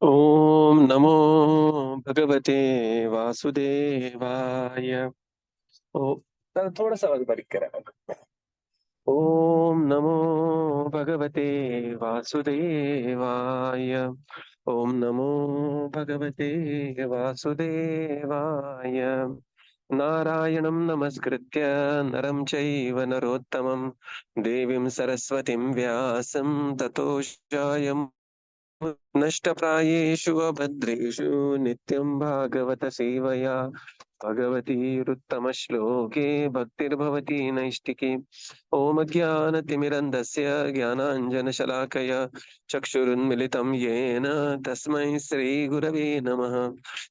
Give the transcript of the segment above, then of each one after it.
ओम नमो भगवते वासुदेवाय। ओ थोड़ा सा आवाज बारीक करा। ओम नमो भगवते वासुदेवाय। ओम नमो भगवते वासुदेवाय। नारायणं नमस्कृत्य नरं चैव नरोत्तमं देवीं सरस्वतीं व्यासं ततो जयम् नष्टप्रायेषु अभद्रेषु नित्यं भागवत सेवया भगवतीरुत्तमश्लोके भक्तिर्भवति नैष्टिकी। ॐ ज्ञानतिमिरन्धस्य ज्ञानाञ्जनशलाकया चक्षुरुन्मिलितं येन तस्मै श्रीगुरवे नमः।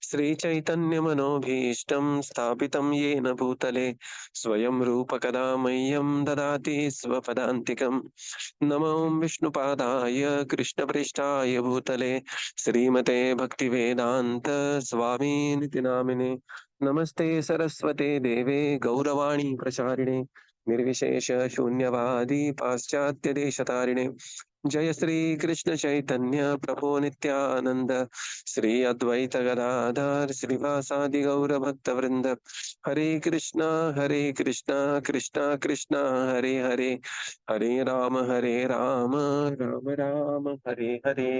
श्रीचैतन्यमनोभीष्टं स्थापितं येन भूतले स्वयं रूपकदा मह्यं ददाति स्वपदान्तिकम्। नमो विष्णुपादाय कृष्णप्रेष्ठाय भूतले श्रीमते भक्तिवेदान्त स्वामिनिति नामिने। नमस्ते सरस्वते देवे गौरवाणी प्रचारिणे निर्विशेष शून्यवादी पाश्चात्य देशतारिणे। जय श्री कृष्ण चैतन्य प्रभो नित्यानंद श्री अद्वैत गदाधर श्रीवासादि गौर भक्त वृंद। हरे कृष्णा कृष्णा कृष्णा हरे हरे, हरे Ram Ram Ram Hare Hare.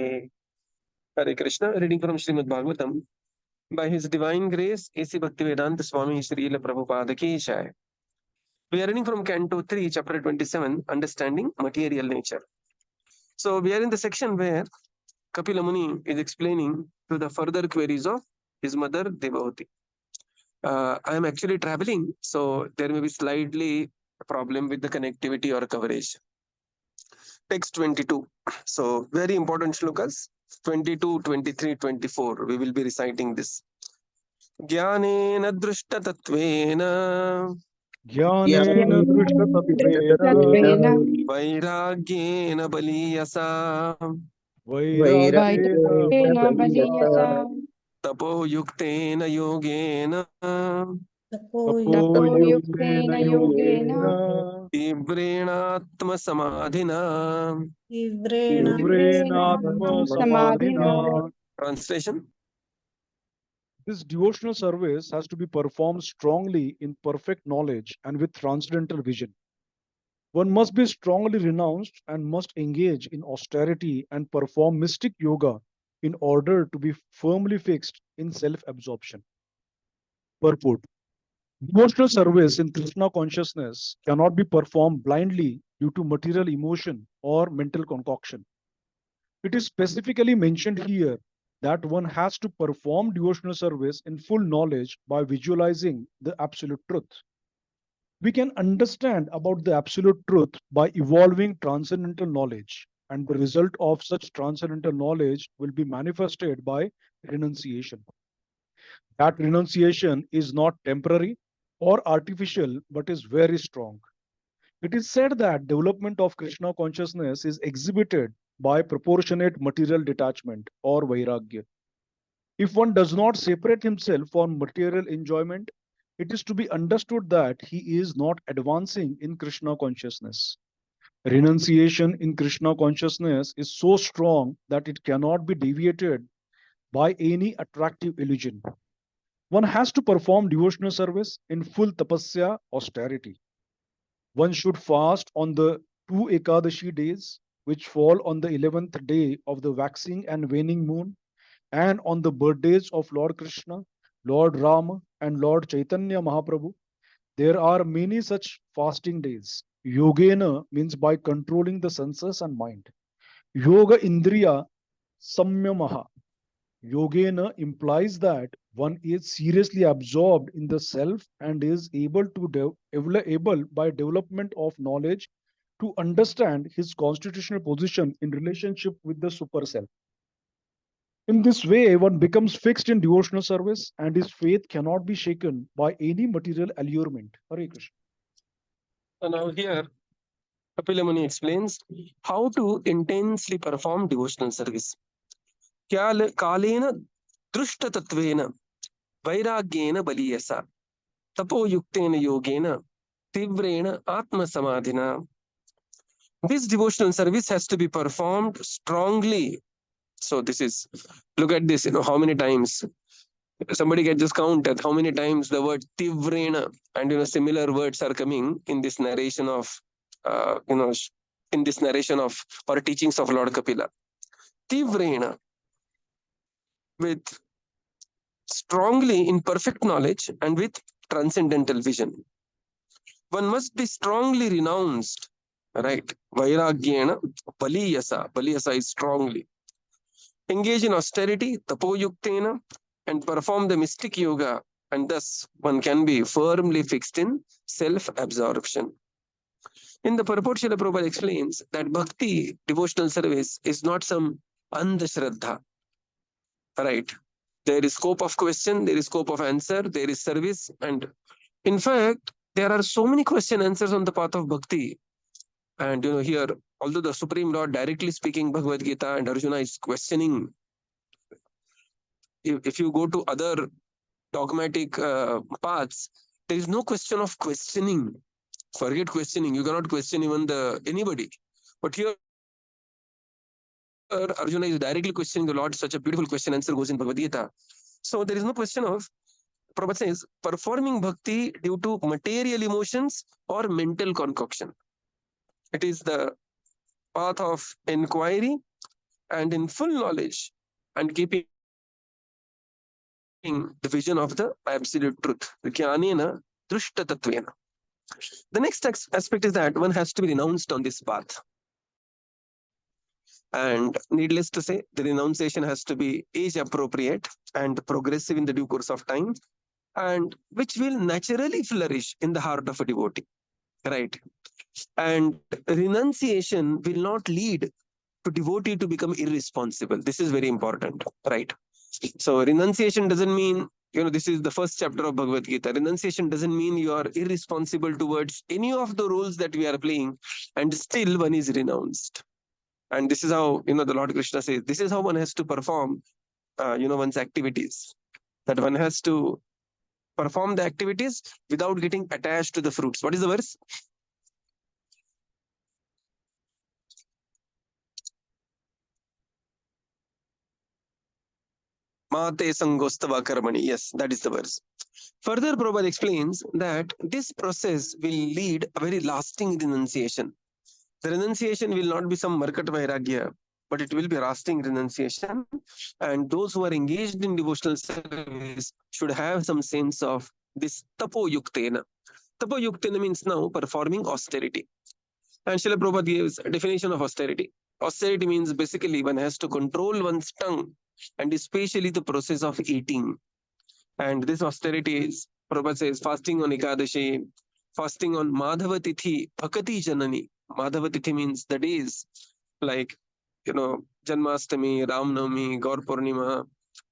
Hare Krishna. Reading from Śrīmad-Bhāgavatam. By His Divine Grace, A.C. Bhaktivedanta Swami Srila Prabhupada Ki Jai. We are reading from Canto-3, Chapter 27, Understanding Material Nature. So we are in the section where Kapila Muni is explaining to the further queries of his mother Devahūti. I am actually traveling, so there may be slightly a problem with the connectivity or coverage. Text 22. So very important shlokas. 22, 23, 24. We will be reciting this. Jnanena drishtatattvena ज्ञानेन दृष्टतत्त्वेन vairagyena baliyasa वैराग्येन बलीयसा tapo yuktena yogena तपोयुक्तेन Yogen तीव्रेणात्म samadhina. तीव्रेणात्मसमाधिना. Translation. This devotional service has to be performed strongly in perfect knowledge and with transcendental vision. One must be strongly renounced and must engage in austerity and perform mystic yoga in order to be firmly fixed in self-absorption. Purport. Devotional service in Krishna consciousness cannot be performed blindly due to material emotion or mental concoction. It is specifically mentioned here that one has to perform devotional service in full knowledge by visualizing the absolute truth. We can understand about the absolute truth by evolving transcendental knowledge, and the result of such transcendental knowledge will be manifested by renunciation. That renunciation is not temporary or artificial but is very strong. It is said that development of Krishna consciousness is exhibited by proportionate material detachment or vairagya. If one does not separate himself from material enjoyment, it is to be understood that he is not advancing in Krishna consciousness. Renunciation in Krishna consciousness is so strong that it cannot be deviated by any attractive illusion. One has to perform devotional service in full tapasya austerity. One should fast on the two Ekadashi days, which fall on the 11th day of the waxing and waning moon, and on the birthdays of Lord Krishna, Lord Rama, and Lord Chaitanya Mahaprabhu. There are many such fasting days. Yogena means by controlling the senses and mind. Yoga Indriya Samyamaha. Yogena implies that one is seriously absorbed in the self and is able by development of knowledge to understand his constitutional position in relationship with the super self. In this way, one becomes fixed in devotional service and his faith cannot be shaken by any material allurement. Hare Krishna. So now here Kapila Muni explains how to intensely perform devotional service. Kalena drishtatattvena vairagyena baliyasa tapo yuktena yogena tivrena atma samadhina. This devotional service has to be performed strongly So this is, look at this, how many times somebody can just count at how many times the word tivrena and similar words are coming in this narration of uh, you know in this narration of or teachings of Lord Kapila. Tivrena, with strongly in perfect knowledge and with transcendental vision. One must be strongly renounced, right? Vairagyena baliyasa. Baliyasa is strongly. Engage in austerity, tapoyuktena, and perform the mystic yoga, and thus one can be firmly fixed in self-absorption. In the purport, Srila Prabhupada explains that bhakti, devotional service, is not some andhashraddha, right? There is scope of question, there is scope of answer, there is service, and in fact, there are so many question answers on the path of bhakti. And here, although the Supreme Lord directly speaking Bhagavad Gita and Arjuna is questioning, if you go to other dogmatic paths, there is no question of questioning. Forget questioning. You cannot question even anybody. But here, Arjuna is directly questioning the Lord. Such a beautiful question answer goes in Bhagavad Gita. So there is no question of, Prabhupada says, performing bhakti due to material emotions or mental concoction. It is the path of inquiry and in full knowledge and keeping the vision of the absolute truth. Jnanena drushta tattvena. The next aspect is that one has to be renounced on this path. And needless to say, the renunciation has to be age appropriate and progressive in the due course of time, and which will naturally flourish in the heart of a devotee, right? And renunciation will not lead to devotee to become irresponsible. This is very important, right? So renunciation doesn't mean, this is the first chapter of Bhagavad Gita. Renunciation doesn't mean you are irresponsible towards any of the roles that we are playing, and still one is renounced. And this is how, the Lord Krishna says, this is how one has to perform, one's activities. That one has to perform the activities without getting attached to the fruits. What is the verse? Mate sangostava karmani. Yes, that is the verse. Further, Prabhupada explains that this process will lead a very lasting renunciation. The renunciation will not be some markat vairagya, but it will be lasting renunciation. And those who are engaged in devotional service should have some sense of this tapo-yuktena. Tapo-yuktena means now performing austerity. And Srila Prabhupada gives a definition of austerity. Austerity means basically one has to control one's tongue, and especially the process of eating. And this austerity is, Prabhupada says, fasting on Ekadashi, fasting on Madhava Tithi, Bhakati Janani. Madhava Tithi means the days like, Janmastami, Ramnavami, Gaur Purnima,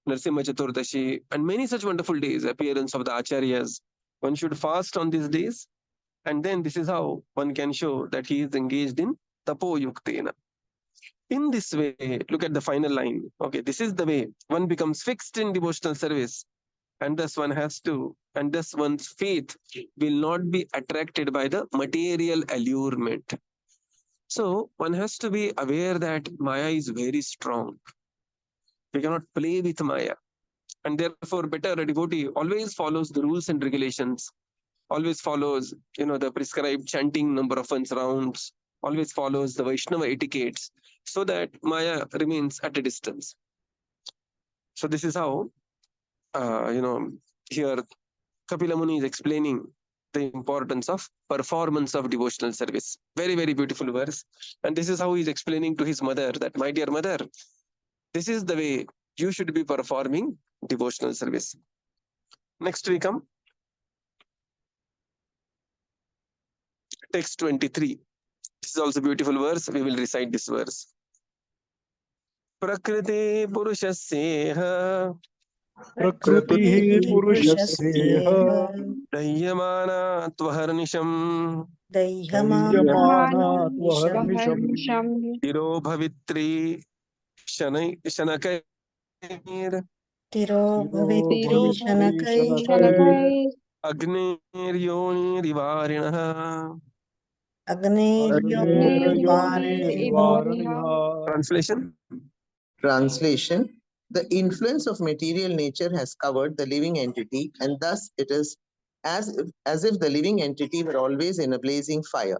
Narsimha Chaturdashi, and many such wonderful days, appearance of the Acharyas. One should fast on these days, and then this is how one can show that he is engaged in Tapo Yuktena. In this way, look at the final line. Okay, this is the way one becomes fixed in devotional service, and thus one's faith will not be attracted by the material allurement. So one has to be aware that Maya is very strong. We cannot play with Maya. And therefore, better a devotee always follows the rules and regulations, always follows, the prescribed chanting number of one's rounds, always follows the Vaishnava etiquettes, so that Maya remains at a distance. So this is how, here Kapila Muni is explaining the importance of performance of devotional service. Very, very beautiful verse. And this is how he's explaining to his mother that, my dear mother, this is the way you should be performing devotional service. Next we come. Text 23. This is also a beautiful verse. We will recite this verse. Prakriti Purushasyeha Prakriti Purushasyeha Dahyamana Tvaharnisham Dahyamana Tvaharnisham Tiro Bhavitri Shanakair Tiro bhavitri Shanakai Agnir Yonirivarinaha. Agni Yoni Varaniha. Translation. Translation: the influence of material nature has covered the living entity, and thus it is as if the living entity were always in a blazing fire.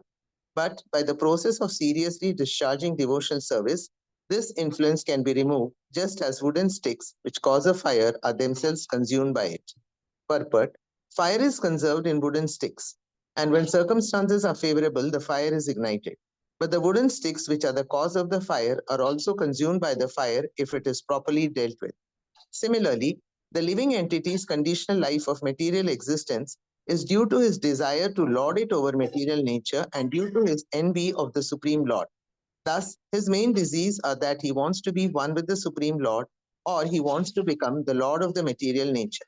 But by the process of seriously discharging devotional service, this influence can be removed, just as wooden sticks, which cause a fire, are themselves consumed by it. Purport: fire is conserved in wooden sticks, and when circumstances are favorable, the fire is ignited. But the wooden sticks, which are the cause of the fire, are also consumed by the fire if it is properly dealt with. Similarly, the living entity's conditional life of material existence is due to his desire to lord it over material nature and due to his envy of the Supreme Lord. Thus, his main disease are that he wants to be one with the Supreme Lord, or he wants to become the Lord of the material nature.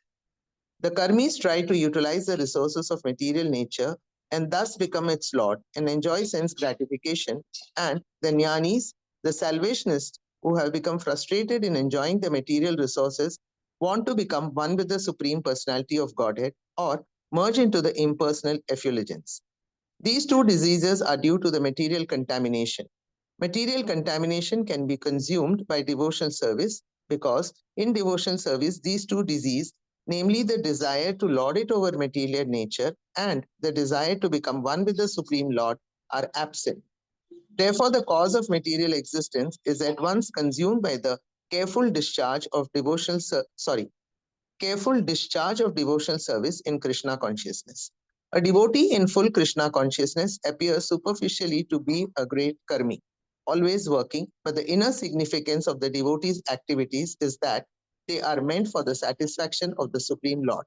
The karmis try to utilize the resources of material nature and thus become its lord and enjoy sense gratification, and the jnanis, the salvationists who have become frustrated in enjoying the material resources, want to become one with the Supreme Personality of Godhead or merge into the impersonal effulgence. These two diseases are due to the material contamination. Material contamination can be consumed by devotional service because in devotional service, these two diseases, namely the desire to lord it over material nature and the desire to become one with the Supreme Lord, are absent. Therefore, the cause of material existence is at once consumed by the careful discharge of careful discharge of devotional service in Krishna consciousness. A devotee in full Krishna consciousness appears superficially to be a great karmi, always working, but the inner significance of the devotee's activities is that they are meant for the satisfaction of the Supreme Lord.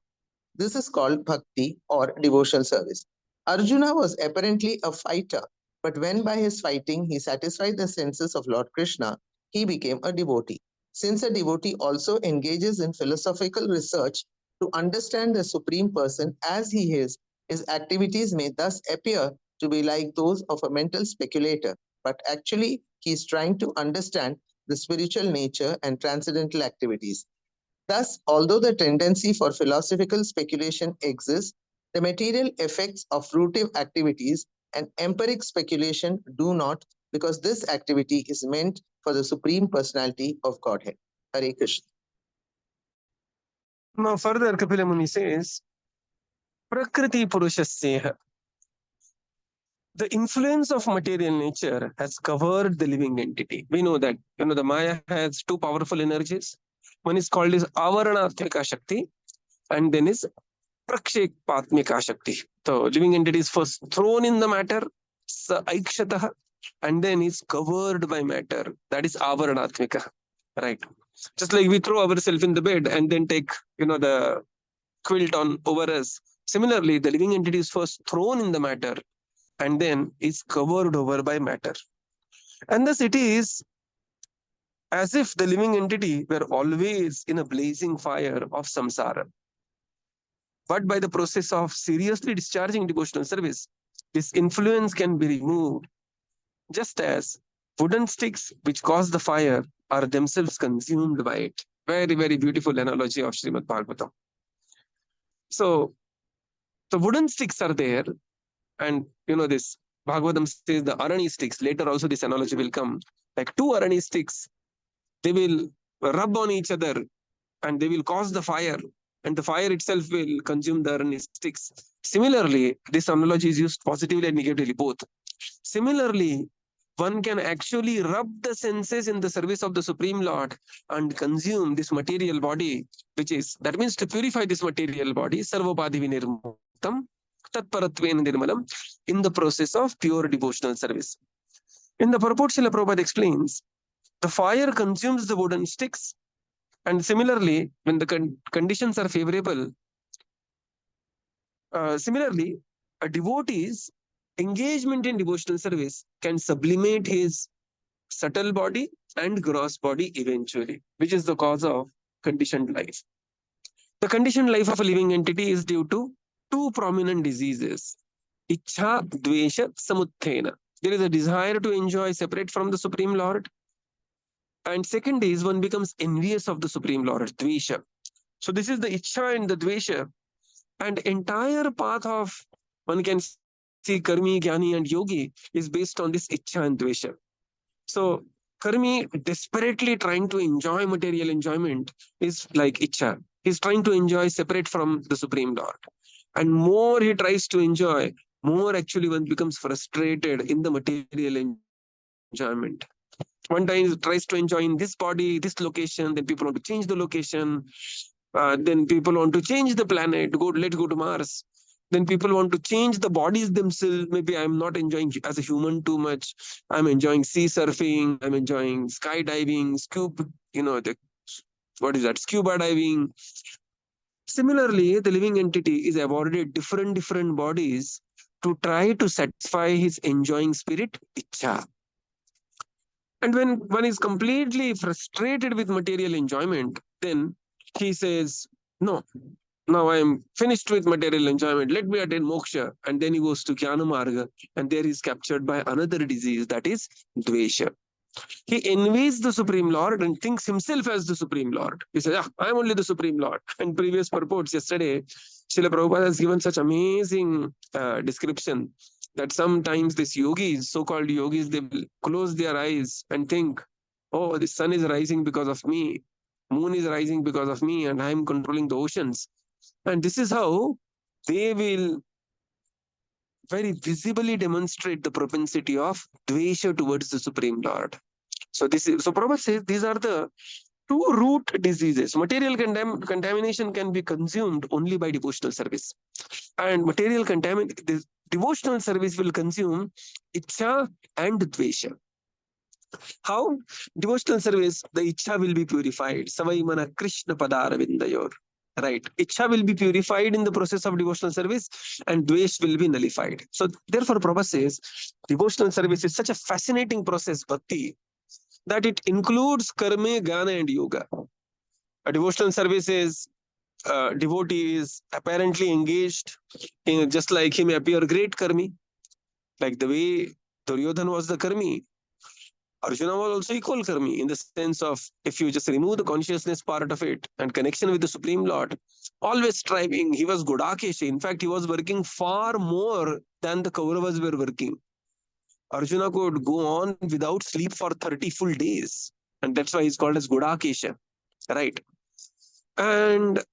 This is called bhakti or devotional service. Arjuna was apparently a fighter, but when by his fighting he satisfied the senses of Lord Krishna, he became a devotee. Since a devotee also engages in philosophical research to understand the Supreme Person as he is, his activities may thus appear to be like those of a mental speculator, but actually he is trying to understand the spiritual nature and transcendental activities. Thus, although the tendency for philosophical speculation exists, the material effects of fruitive activities and empiric speculation do not, because this activity is meant for the Supreme Personality of Godhead. Hare Krishna. Now further Kapila Muni says, Prakriti Purushasya. The influence of material nature has covered the living entity. We know that the Maya has two powerful energies. One is called as Avaranatmika Shakti, and then is Prakshekpatmika Shakti. So living entity is first thrown in the matter, sa aikshataha, and then is covered by matter. That is Avaranatmika. Right. Just like we throw ourselves in the bed and then take, the quilt on over us. Similarly, the living entity is first thrown in the matter and then is covered over by matter. And thus it is as if the living entity were always in a blazing fire of samsara. But by the process of seriously discharging devotional service, this influence can be removed, just as wooden sticks which cause the fire are themselves consumed by it. Very, very beautiful analogy of Śrīmad-Bhāgavatam. So the wooden sticks are there, and this Bhagavatam says the arani sticks. Later also this analogy will come. Like two arani sticks, they will rub on each other and they will cause the fire, and the fire itself will consume the arani sticks. Similarly, this analogy is used positively and negatively, both. Similarly, one can actually rub the senses in the service of the Supreme Lord and consume this material body, that means to purify this material body, sarvopadi vinirmutam, tatparatven nirmalam, in the process of pure devotional service. In the purport, Srila Prabhupada explains, the fire consumes the wooden sticks, and similarly, when the conditions are favorable, similarly, a devotee's engagement in devotional service can sublimate his subtle body and gross body eventually, which is the cause of conditioned life. The conditioned life of a living entity is due to two prominent diseases. Ichha, Dvesha, Samuthena. There is a desire to enjoy separate from the Supreme Lord. And second is one becomes envious of the Supreme Lord, Dvesha. So this is the Ichha and the Dvesha. And entire path of, one can see, Karmi, Jnani and Yogi is based on this Ichha and Dvesha. So Karmi desperately trying to enjoy material enjoyment is like Icha. He's trying to enjoy separate from the Supreme Lord. And more he tries to enjoy, more actually one becomes frustrated in the material enjoyment. One time he tries to enjoy in this body, this location, then people want to change the location. Then people want to change the planet, let's go to Mars. Then people want to change the bodies themselves. Maybe I'm not enjoying as a human too much. I'm enjoying sea surfing. I'm enjoying skydiving, what is that? Scuba diving. Similarly, the living entity is awarded different bodies to try to satisfy his enjoying spirit, Icha. And when one is completely frustrated with material enjoyment, then he says, no, now I am finished with material enjoyment. Let me attain moksha. And then he goes to Jnana Marga, and there he is captured by another disease, that is Dvesha. He envies the Supreme Lord and thinks himself as the Supreme Lord. He says, I am only the Supreme Lord. And previous purports yesterday, Srila Prabhupada has given such amazing description that sometimes these yogis, so-called yogis, they will close their eyes and think, oh, the sun is rising because of me, moon is rising because of me, and I am controlling the oceans. And this is how they will very visibly demonstrate the propensity of dvesha towards the Supreme Lord. So Prabhupada says these are the two root diseases. Material contamination can be consumed only by devotional service. And devotional service will consume Icha and Dvesha. How? Devotional service, the Icha will be purified. Savaimana Krishna Padara Vindayor. Right. Icha will be purified in the process of devotional service and Dvesh will be nullified. So therefore, Prabhupada says, devotional service is such a fascinating process, bhakti, that it includes karma, jnana, and yoga. A devotional service is devotee is apparently engaged in, just like he may appear great karmi, like the way Duryodhana was the karmi. Arjuna was also equal karmi in the sense of if you just remove the consciousness part of it and connection with the Supreme Lord, always striving, he was Gudakeshi. In fact, he was working far more than the Kauravas were working. Arjuna could go on without sleep for 30 full days. And that's why he's called as Gudakesha. Right. And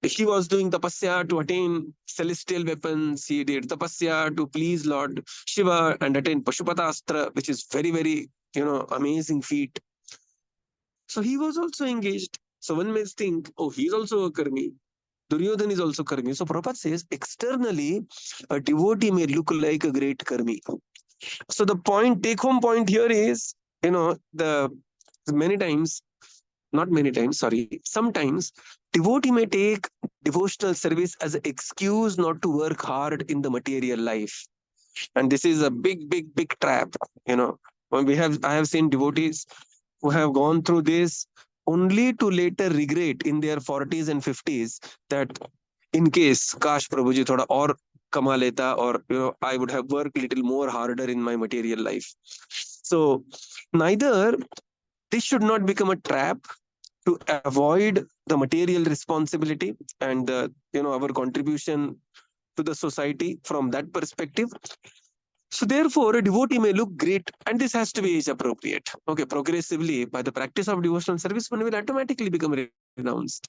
he was doing tapasya to attain celestial weapons. He did tapasya to please Lord Shiva and attain Pashupatastra, which is very, amazing feat. So he was also engaged. So one may think, oh, he's also a karmi. Duryodhana is also karmi. So Prabhupada says, externally, a devotee may look like a great karmi. So the take-home point here is, sometimes devotee may take devotional service as an excuse not to work hard in the material life. And this is a big trap. I have seen devotees who have gone through this only to later regret in their 40s and 50s that in case, Kash Prabhuji thoda aur kama leta, or I would have worked a little more harder in my material life. So neither this should not become a trap to avoid the material responsibility and our contribution to the society from that perspective. So therefore, a devotee may look great, and this has to be age appropriate. Okay, progressively, by the practice of devotional service, one will automatically become renounced.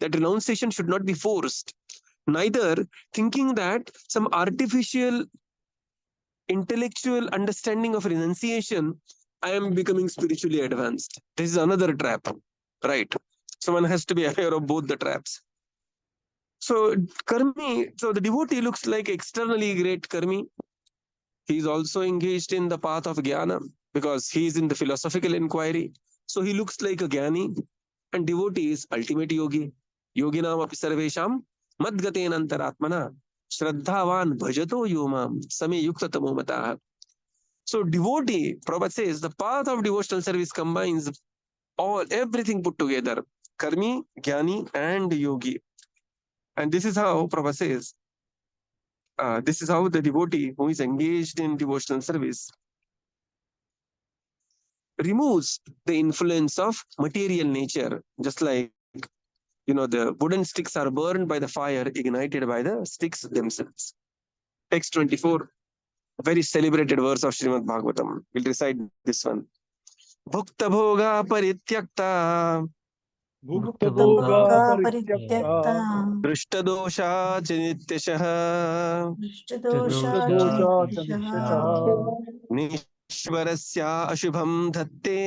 That renunciation should not be forced. Neither thinking that some artificial intellectual understanding of renunciation, I am becoming spiritually advanced. This is another trap, right? So one has to be aware of both the traps. So the devotee looks like externally great karmi. He is also engaged in the path of jnana because he is in the philosophical inquiry. So he looks like a jnani, and devotee is ultimate yogi. Yoginam api sarvesham madgaten antaratmana shraddhavan bhajato yomam same yuktatamo matah. So devotee, Prabhupada says, the path of devotional service combines everything put together, karmi, jnani, and yogi. And this is how Prabhupada says, this is how the devotee who is engaged in devotional service removes the influence of material nature, just like, the wooden sticks are burned by the fire ignited by the sticks themselves. Text 24, a very celebrated verse of Śrīmad-Bhāgavatam. We'll recite this one. Bhukta bhoga parityakta Bhukta bhoga Bhukta parityakta parityakta drishta dosha chanityashah Drishtadosha dosha chanityaha chanishyaha nishvarasya ashubham dhatte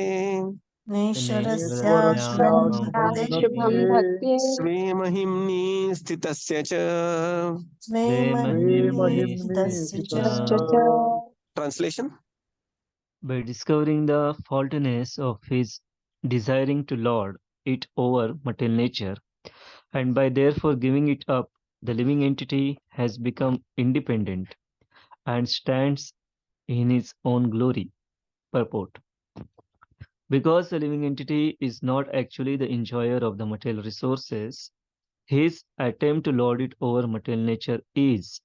Neshwarasya Neshwarasya Shubham shubham Bhakti dhatte स्वे महिम्नि स्थितस्य च Sve Sve Mahimni mahimni Tasya sitasya. Translation. By discovering the faultiness of his desiring to lord it over material nature, and by therefore giving it up, the living entity has become independent and stands in his own glory. Purport. Because the living entity is not actually the enjoyer of the material resources, his attempt to lord it over material nature is,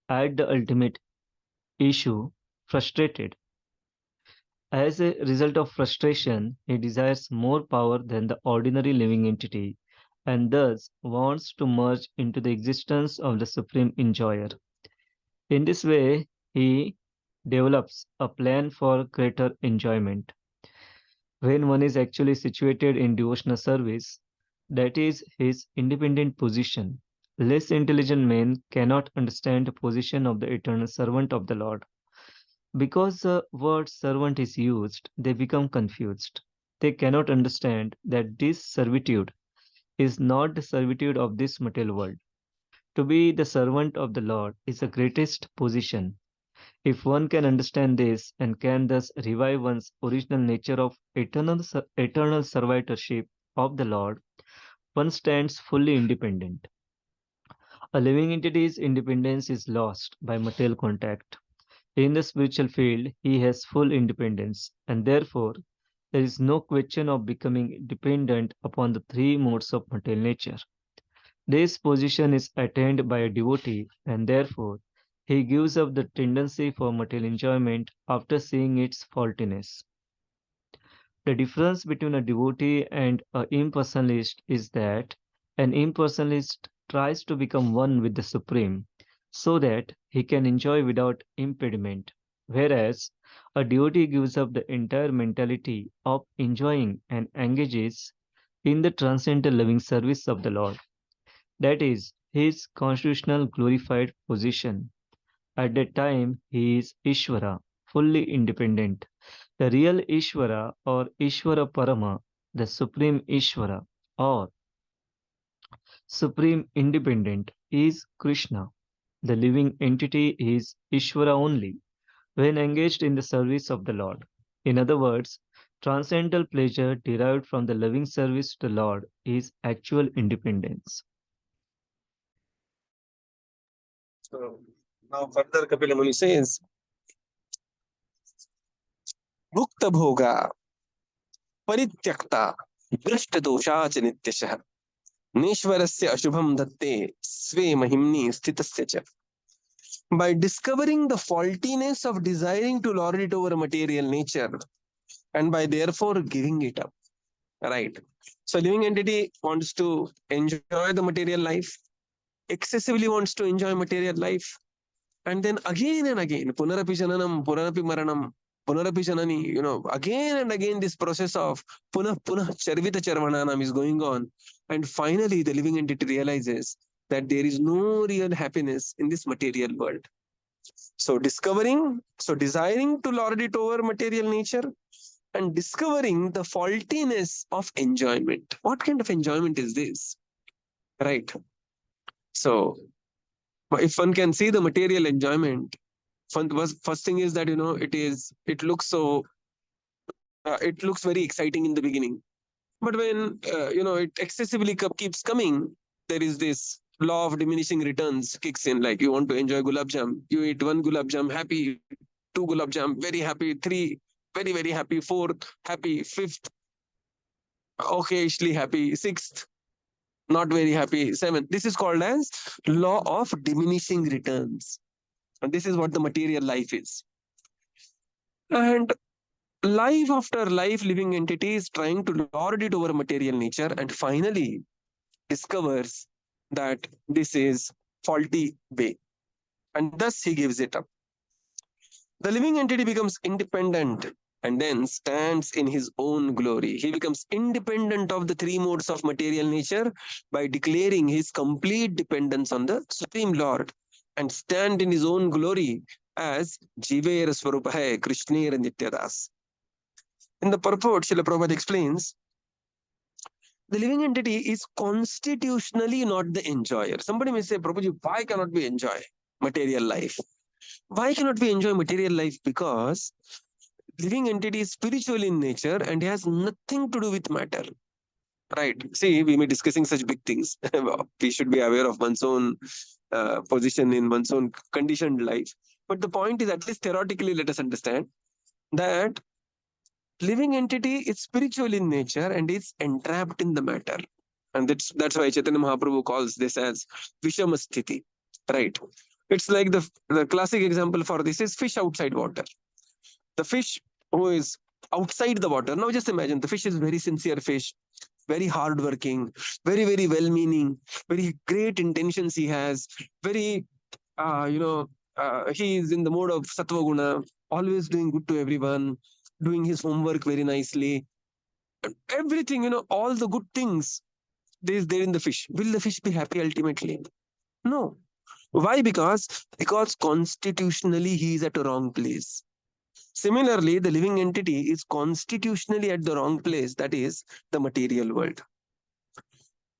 at the ultimate issue, frustrated. As a result of frustration, he desires more power than the ordinary living entity and thus wants to merge into the existence of the supreme enjoyer. In this way, he develops a plan for greater enjoyment. When one is actually situated in devotional service, that is his independent position. Less intelligent men cannot understand the position of the eternal servant of the Lord. Because the word servant is used, they become confused. They cannot understand that this servitude is not the servitude of this material world. To be the servant of the Lord is the greatest position. If one can understand this and can thus revive one's original nature of eternal servitorship of the Lord, one stands fully independent. A living entity's independence is lost by material contact. In the spiritual field, he has full independence, and therefore there is no question of becoming dependent upon the three modes of material nature. This position is attained by a devotee, and therefore he gives up the tendency for material enjoyment after seeing its faultiness. The difference between a devotee and an impersonalist is that an impersonalist tries to become one with the Supreme so that he can enjoy without impediment, whereas a devotee gives up the entire mentality of enjoying and engages in the transcendental loving service of the Lord. That is his constitutional glorified position. At that time, he is Ishvara, fully independent. The real Ishvara or Ishvara Parama, the Supreme Ishvara or Supreme Independent, is Krishna. The living entity is Ishvara only when engaged in the service of the Lord. In other words, transcendental pleasure derived from the loving service to the Lord is actual independence. So now further Kapila Muni says, Bhukta bhoga parityakta drishta dosha cha nityashah nishvarasya ashubham dhatte sve mahimni sthitasya cha. By discovering the faultiness of desiring to lord it over material nature and by therefore giving it up. Right. So living entity wants to enjoy the material life, excessively wants to enjoy material life, and then again and again, punarapi jananam, punarapi maranam, punarapi janani, again and again this process of punah charvita charvananam is going on. And finally, the living entity realizes that there is no real happiness in this material world. So desiring to lord it over material nature and discovering the faultiness of enjoyment. What kind of enjoyment is this? Right. So if one can see the material enjoyment, first thing is that it looks it looks very exciting in the beginning, but when it excessively keeps coming, there is this law of diminishing returns kicks in. Like you want to enjoy gulab jam, you eat one gulab jam happy, two gulab jam very happy, three very very happy, fourth happy, fifth occasionally happy, sixth not very happy, seventh. This is called as law of diminishing returns. And this is what the material life is. And life after life, living entities trying to lord it over material nature and finally discovers that this is faulty way. And thus he gives it up. The living entity becomes independent and then stands in his own glory. He becomes independent of the three modes of material nature by declaring his complete dependence on the Supreme Lord and stand in his own glory as Jiver Swarupahe Krishner Nityadas. In the purport, Srila Prabhupada explains, the living entity is constitutionally not the enjoyer. Somebody may say, Prabhuji, why cannot we enjoy material life? Why cannot we enjoy material life? Because living entity is spiritual in nature and has nothing to do with matter. Right. See, we may be discussing such big things. We should be aware of one's own position in one's own conditioned life. But the point is, at least theoretically, let us understand that living entity is spiritual in nature and is entrapped in the matter. And that's why Chaitanya Mahaprabhu calls this as Vishamasthiti. Right. It's like the classic example for this is fish outside water. The fish who is outside the water. Now just imagine the fish is very sincere fish, very hardworking, very, very well-meaning, very great intentions he has, very, he is in the mode of sattva guna, always doing good to everyone, doing his homework very nicely. Everything, all the good things is there in the fish. Will the fish be happy ultimately? No. Why? Because constitutionally he is at a wrong place. Similarly, the living entity is constitutionally at the wrong place, that is the material world.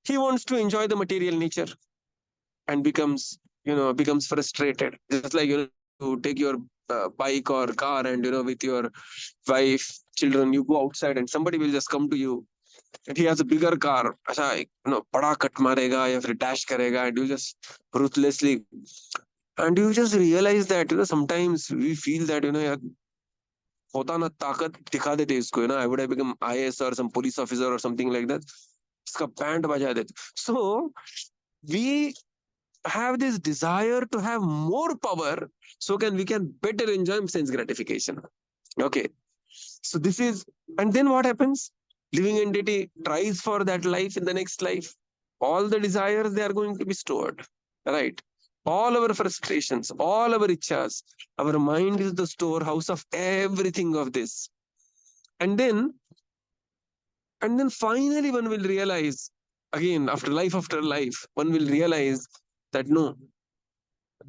He wants to enjoy the material nature and becomes frustrated. Just like, you take your bike or car and, with your wife, children, you go outside and somebody will just come to you and he has a bigger car. Pada cut marega ya phir dash karega, and you just ruthlessly, and you just realize that, sometimes we feel that, होता ना ताकत दिखा देते इसको, I would have become IAS or some police officer or something like that. इसका pant बजा देते. So we have this desire to have more power so we can better enjoy sense gratification. Okay. So this is, and then what happens? Living entity tries for that life in the next life. All the desires, they are going to be stored. Right. All our frustrations, all our ichhas, our mind is the storehouse of everything of this. And then finally one will realize, again, after life, one will realize that no.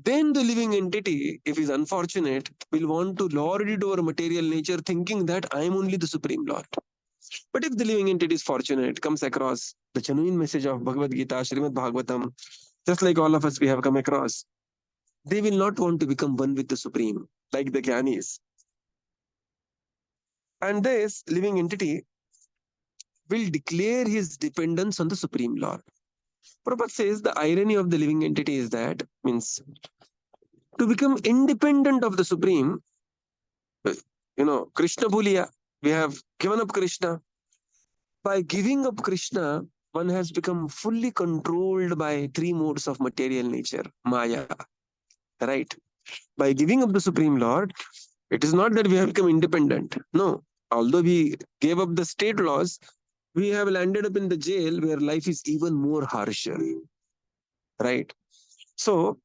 Then the living entity, if he's unfortunate, will want to lord it over material nature, thinking that I am only the Supreme Lord. But if the living entity is fortunate, comes across the genuine message of Bhagavad Gita, Śrīmad-Bhāgavatam, just like all of us we have come across, they will not want to become one with the Supreme, like the Jnanis. And this living entity will declare his dependence on the Supreme Lord. Prabhupada says the irony of the living entity is that, means, to become independent of the Supreme, Krishna Bhuliya, we have given up Krishna. By giving up Krishna, one has become fully controlled by three modes of material nature, Maya. Right? By giving up the Supreme Lord, it is not that we have become independent. No. Although we gave up the state laws, we have landed up in the jail where life is even more harsher. Right? So,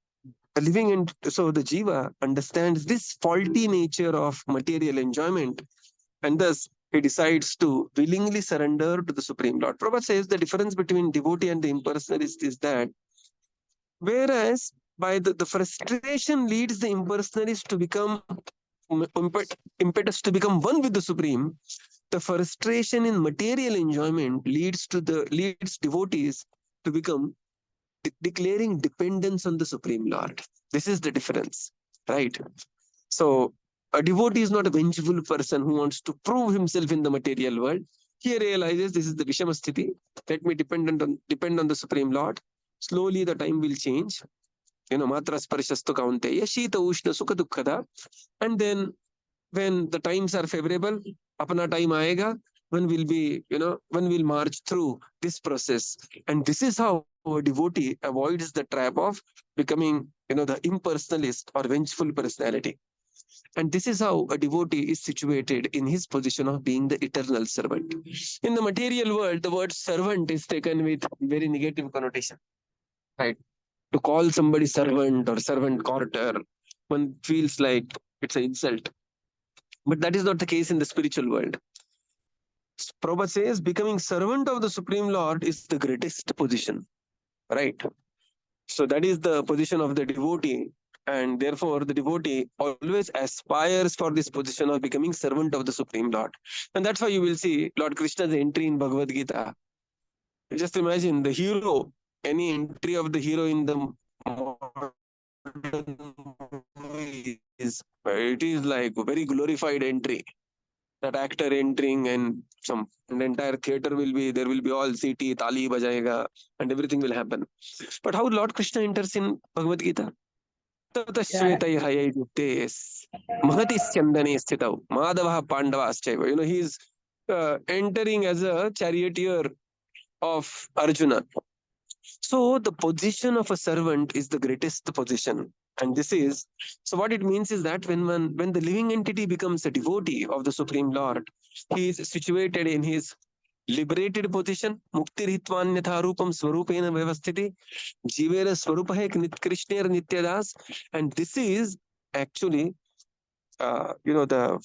the jiva understands this faulty nature of material enjoyment, and thus he decides to willingly surrender to the Supreme Lord. Prabhupada says the difference between devotee and the impersonalist is that whereas by the frustration leads the impersonalist to become impetus to become one with the Supreme, the frustration in material enjoyment leads devotees to become declaring dependence on the Supreme Lord. This is the difference, right? So a devotee is not a vengeful person who wants to prove himself in the material world. He realizes this is the Vishamasthiti. Let me depend on the Supreme Lord. Slowly the time will change. Matra sparashastu kaunteya, shita ushna sukha dukkhada. And then when the times are favorable, apna time aayega, one will march through this process. And this is how a devotee avoids the trap of becoming, the impersonalist or vengeful personality. And this is how a devotee is situated in his position of being the eternal servant. In the material world, the word servant is taken with very negative connotation. Right? To call somebody servant or servant quarter, one feels like it's an insult. But that is not the case in the spiritual world. Prabhupada says becoming servant of the Supreme Lord is the greatest position, right? So that is the position of the devotee, and therefore the devotee always aspires for this position of becoming servant of the Supreme Lord. And that's why you will see Lord Krishna's entry in Bhagavad Gita. Just imagine the hero, any entry of the hero in the movie it is like a very glorified entry. That actor entering and the entire theater will be, there will be all CT, Tali bajayega, and everything will happen. But how Lord Krishna enters in Bhagavad Gita? Tata shvetayirhayai yuktes mahati syandane sthitau madavah pandavaschaiva. You know, he is entering as a charioteer of Arjuna. So the position of a servant is the greatest position. And this is, so what it means is that when the living entity becomes a devotee of the Supreme Lord, he is situated in his liberated position. Mukti ritvanyatha rupam swarupena vyavasthiti. Jivera swarupahe krishner nityadas. And this is actually, the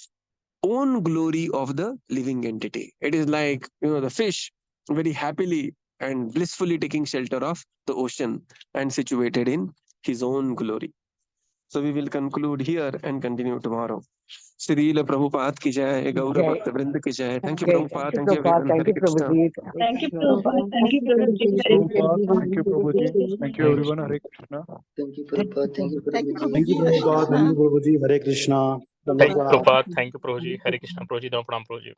own glory of the living entity. It is like, the fish very happily and blissfully taking shelter of the ocean and situated in his own glory. So we will conclude here and continue tomorrow. Srila Prabhupada ki jai, Gaura Jai. Bhakta Vrinda ki jai. Thank you, Jai. Prabhupada. Thank Thank you, you, Prabhupada. everyone. Thank Hare you, Krishna. Prabhuji. Thank you, Prabhupada. Thank you, Prabhuji. Thank you, Prabhupada. Thank you, Prabhuji. Thank you, Thank everyone. Hare Krishna. Thank you, Prabhupada. Thank you, Thank you, Prabhuji. Thank you, Prabhuji. Hare Prabhupada. Thank Krishna. you, Prabhuji. Hare Krishna. Thank you, Namaskar. Prabhupada. Thank you, Prabhuji. Hare Krishna, Prabhuji. Dhamma Prabhuji.